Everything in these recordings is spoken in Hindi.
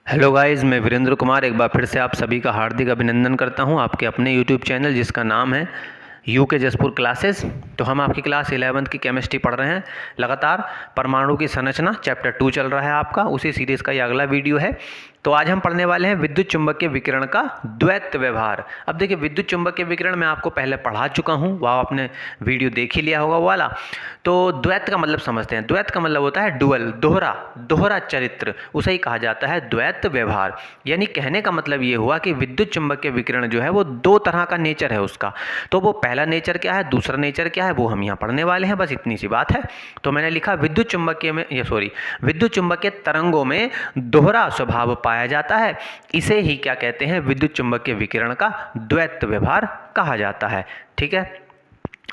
हेलो गाइस, मैं वीरेंद्र कुमार एक बार फिर से आप सभी का हार्दिक अभिनंदन करता हूं आपके अपने यूट्यूब चैनल जिसका नाम है यूके जसपुर क्लासेस। तो हम आपकी क्लास 11th की केमिस्ट्री पढ़ रहे हैं। लगातार परमाणु की संरचना चैप्टर 2 चल रहा है आपका, उसी सीरीज़ का ये अगला वीडियो है। तो आज हम पढ़ने वाले हैं विद्युत चुंबकीय विकिरण का द्वैत व्यवहार। अब देखिए, विद्युत चुंबकीय विकिरण मैं आपको पहले पढ़ा चुका हूँ, वह आपने वीडियो देख ही लिया होगा वो वाला। तो द्वैत का मतलब समझते हैं। द्वैत का मतलब होता है डुअल, दोहरा, दोहरा चरित्र, उसे ही कहा जाता है द्वैत व्यवहार। यानी कहने का मतलब ये हुआ कि विद्युत चुंबकीय विकिरण जो है वो दो तरह का नेचर है उसका। तो वो पहला नेचर क्या है, दूसरा नेचर क्या है, वो हम यहाँ पढ़ने वाले हैं, बस इतनी सी बात है। तो मैंने लिखा विद्युत चुंबकीय में विद्युत चुंबकीय तरंगों में दोहरा स्वभाव पाया जाता है। इसे ही क्या कहते हैं, विद्युत चुंबकीय विकिरण का द्वैत व्यवहार कहा जाता है। ठीक है,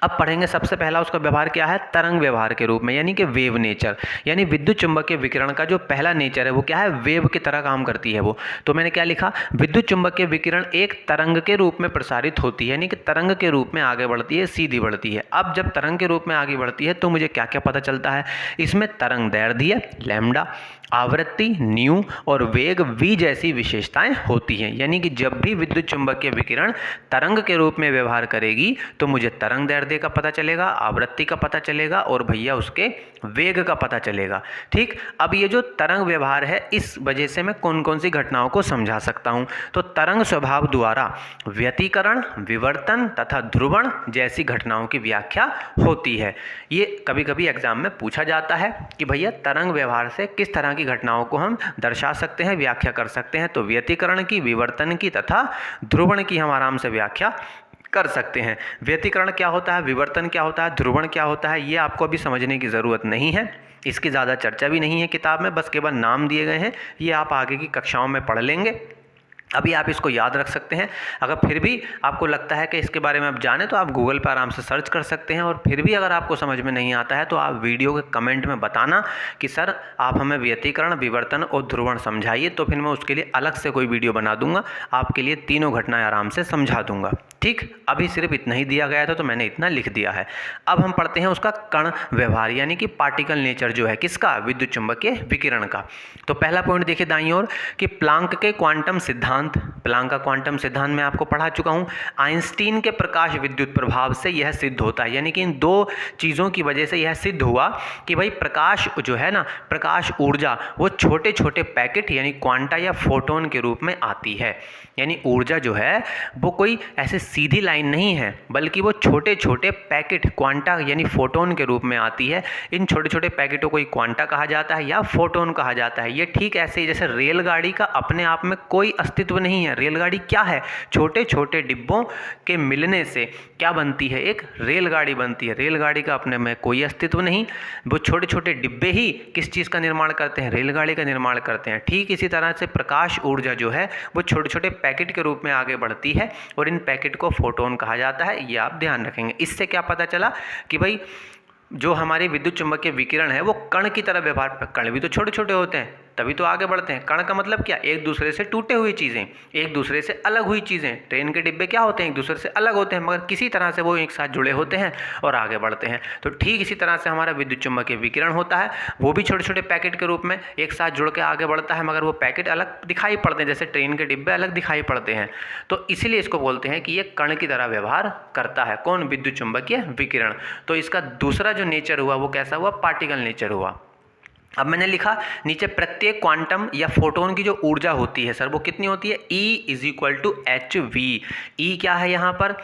अब पढ़ेंगे सबसे पहला उसका व्यवहार क्या है, तरंग व्यवहार के रूप में, यानी कि वेव नेचर। यानी विद्युत चुंबकीय विकिरण का जो पहला नेचर है वो क्या है, वेव की तरह काम करती है वो। तो मैंने क्या लिखा, विद्युत चुंबकीय विकिरण एक तरंग के रूप में प्रसारित होती है, यानी कि तरंग के रूप में आगे बढ़ती है, सीधी बढ़ती है। अब जब तरंग के रूप में आगे बढ़ती है तो मुझे क्या क्या पता चलता है, इसमें तरंग दैर्ध्य लैम्डा, आवृत्ति न्यू और वेग v जैसी विशेषताएं होती हैं। यानी कि जब भी विद्युत चुंबकीय विकिरण तरंग के रूप में व्यवहार करेगी तो मुझे तरंग दैर्ध्य का पता चलेगा, आवृत्ति का पता चलेगा और भैया उसके वेग का पता चलेगा। ठीक, अब ये जो तरंग व्यवहार है इस वजह से मैं कौन कौन सी घटनाओं को समझा सकता हूँ। तो तरंग स्वभाव द्वारा व्यतिकरण, विवर्तन तथा ध्रुवण जैसी घटनाओं की व्याख्या होती है। ये कभी कभी एग्जाम में पूछा जाता है कि भैया तरंग व्यवहार से किस तरह की घटनाओं को हम दर्शा सकते हैं, व्याख्या कर सकते हैं। तो व्यतिकरण की, विवर्तन की तथा ध्रुवण की हम आराम से व्याख्या कर सकते हैं। व्यतिकरण क्या होता है, विवर्तन क्या होता है, ध्रुवण क्या होता है, ये आपको अभी समझने की ज़रूरत नहीं है, इसकी ज़्यादा चर्चा भी नहीं है किताब में, बस केवल नाम दिए गए हैं। ये आप आगे की कक्षाओं में पढ़ लेंगे। अभी आप इसको याद रख सकते हैं। अगर फिर भी आपको लगता है कि इसके बारे में आप जानें तो आप गूगल पर आराम से सर्च कर सकते हैं। और फिर भी अगर आपको समझ में नहीं आता है तो आप वीडियो के कमेंट में बताना कि सर आप हमें व्यतिकरण, विवर्तन और ध्रुवण समझाइए, तो फिर मैं उसके लिए अलग से कोई वीडियो बना दूंगा, आपके लिए तीनों घटनाएं आराम से समझा दूंगा। ठीक, अभी सिर्फ इतना ही दिया गया था तो मैंने इतना लिख दिया है। अब हम पढ़ते हैं उसका कण व्यवहार, यानी कि पार्टिकल नेचर जो है किसका, विद्युत चुंबकीय विकिरण का। तो पहला पॉइंट देखिए दाईं ओर कि प्लांक के क्वांटम सिद्धांत, प्लांक का क्वांटम सिद्धांत मैं आपको पढ़ा चुका हूं। आइंस्टीन के प्रकाश विद्युत प्रभाव से यह सिद्ध होता है, यानी कि इन दो चीज़ों की वजह से यह सिद्ध हुआ कि भाई प्रकाश जो है ना, प्रकाश ऊर्जा वो छोटे छोटे पैकेट यानी क्वांटा या फोटोन के रूप में आती है। यानी ऊर्जा जो है वो कोई ऐसे सीधी लाइन नहीं है, बल्कि वो छोटे छोटे पैकेट क्वांटा यानी फोटोन के रूप में आती है। इन छोटे छोटे पैकेटों को ही क्वांटा कहा जाता है या फोटोन कहा जाता है। ये ठीक ऐसे ही जैसे रेलगाड़ी का अपने आप में कोई अस्तित्व नहीं है। रेलगाड़ी क्या है, छोटे छोटे डिब्बों के मिलने से क्या बनती है, एक रेलगाड़ी बनती है। रेलगाड़ी का अपने में कोई अस्तित्व नहीं, वो छोटे छोटे डिब्बे ही किस चीज़ का निर्माण करते हैं, रेलगाड़ी का निर्माण करते हैं। ठीक इसी तरह से प्रकाश ऊर्जा जो है वो छोटे छोटे पैकेट के रूप में आगे बढ़ती है और इन पैकेट को फोटोन कहा जाता है। ये आप ध्यान रखेंगे। इससे क्या पता चला कि भाई जो हमारी विद्युत चुंबकीय विकिरण है वो कण की तरह व्यवहार, कण भी तो छोटे छोटे होते हैं तभी तो आगे बढ़ते हैं। कण का मतलब क्या, एक दूसरे से टूटे हुई चीज़ें, एक दूसरे से अलग हुई चीज़ें। ट्रेन के डिब्बे क्या होते हैं, एक दूसरे से अलग होते हैं, मगर किसी तरह से वो एक साथ जुड़े होते हैं और आगे बढ़ते हैं। तो ठीक इसी तरह से हमारा विद्युत चुंबकीय विकिरण होता है, वो भी छोटे छोटे पैकेट के रूप में एक साथ जुड़ के आगे बढ़ता है, मगर वो पैकेट अलग दिखाई पड़ते हैं, जैसे ट्रेन के डिब्बे अलग दिखाई पड़ते हैं। तो इसीलिए इसको बोलते हैं कि ये कण की तरह व्यवहार करता है। कौन, विद्युत चुंबकीय विकिरण। तो इसका दूसरा जो नेचर हुआ वो कैसा हुआ, पार्टिकल नेचर हुआ। अब मैंने लिखा नीचे, प्रत्येक क्वांटम या फोटोन की जो ऊर्जा होती है सर वो कितनी होती है, E = hv। E क्या है यहाँ पर,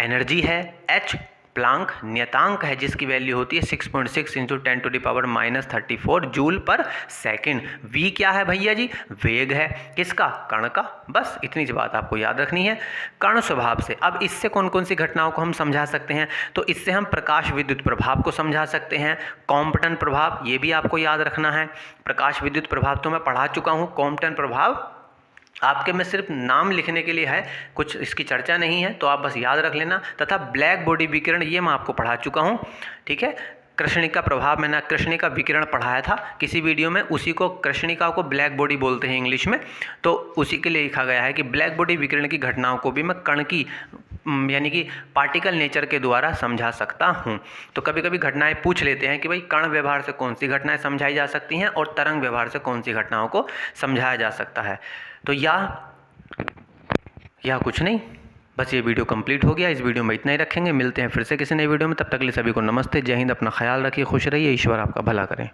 एनर्जी है, H प्लांक नियतांक है जिसकी वैल्यू होती है 6.6 × 10⁻³ जूल पर सेकेंड। V क्या है भैया जी, वेग है, किसका, कण का। बस इतनी सी बात आपको याद रखनी है कण स्वभाव से। अब इससे कौन कौन सी घटनाओं को हम समझा सकते हैं, तो इससे हम प्रकाश विद्युत प्रभाव को समझा सकते हैं। कॉम्पटन प्रभाव, ये भी आपको याद रखना है। प्रकाश विद्युत प्रभाव तो मैं पढ़ा चुका हूँ। कॉम्पटन प्रभाव आपके में सिर्फ नाम लिखने के लिए है, कुछ इसकी चर्चा नहीं है, तो आप बस याद रख लेना। तथा ब्लैक बॉडी विकिरण, ये मैं आपको पढ़ा चुका हूँ। ठीक है, कृष्णिका प्रभाव, मैंने कृष्णिका विकिरण पढ़ाया था किसी वीडियो में, उसी को, कृष्णिका को ब्लैक बॉडी बोलते हैं इंग्लिश में, तो उसी के लिए लिखा गया है कि ब्लैक बॉडी विकिरण की घटनाओं को भी मैं कण की यानी कि पार्टिकल नेचर के द्वारा समझा सकता हूँ। तो कभी कभी घटनाएं पूछ लेते हैं कि भाई कण व्यवहार से कौन सी घटनाएं समझाई जा सकती हैं और तरंग व्यवहार से कौन सी घटनाओं को समझाया जा सकता है। तो या कुछ नहीं, बस ये वीडियो कंप्लीट हो गया। इस वीडियो में इतना ही रखेंगे, मिलते हैं फिर से किसी नई वीडियो में। तब तक के लिए सभी को नमस्ते, जय हिंद, अपना ख्याल रखिए, खुश रहिए, ईश्वर आपका भला करें।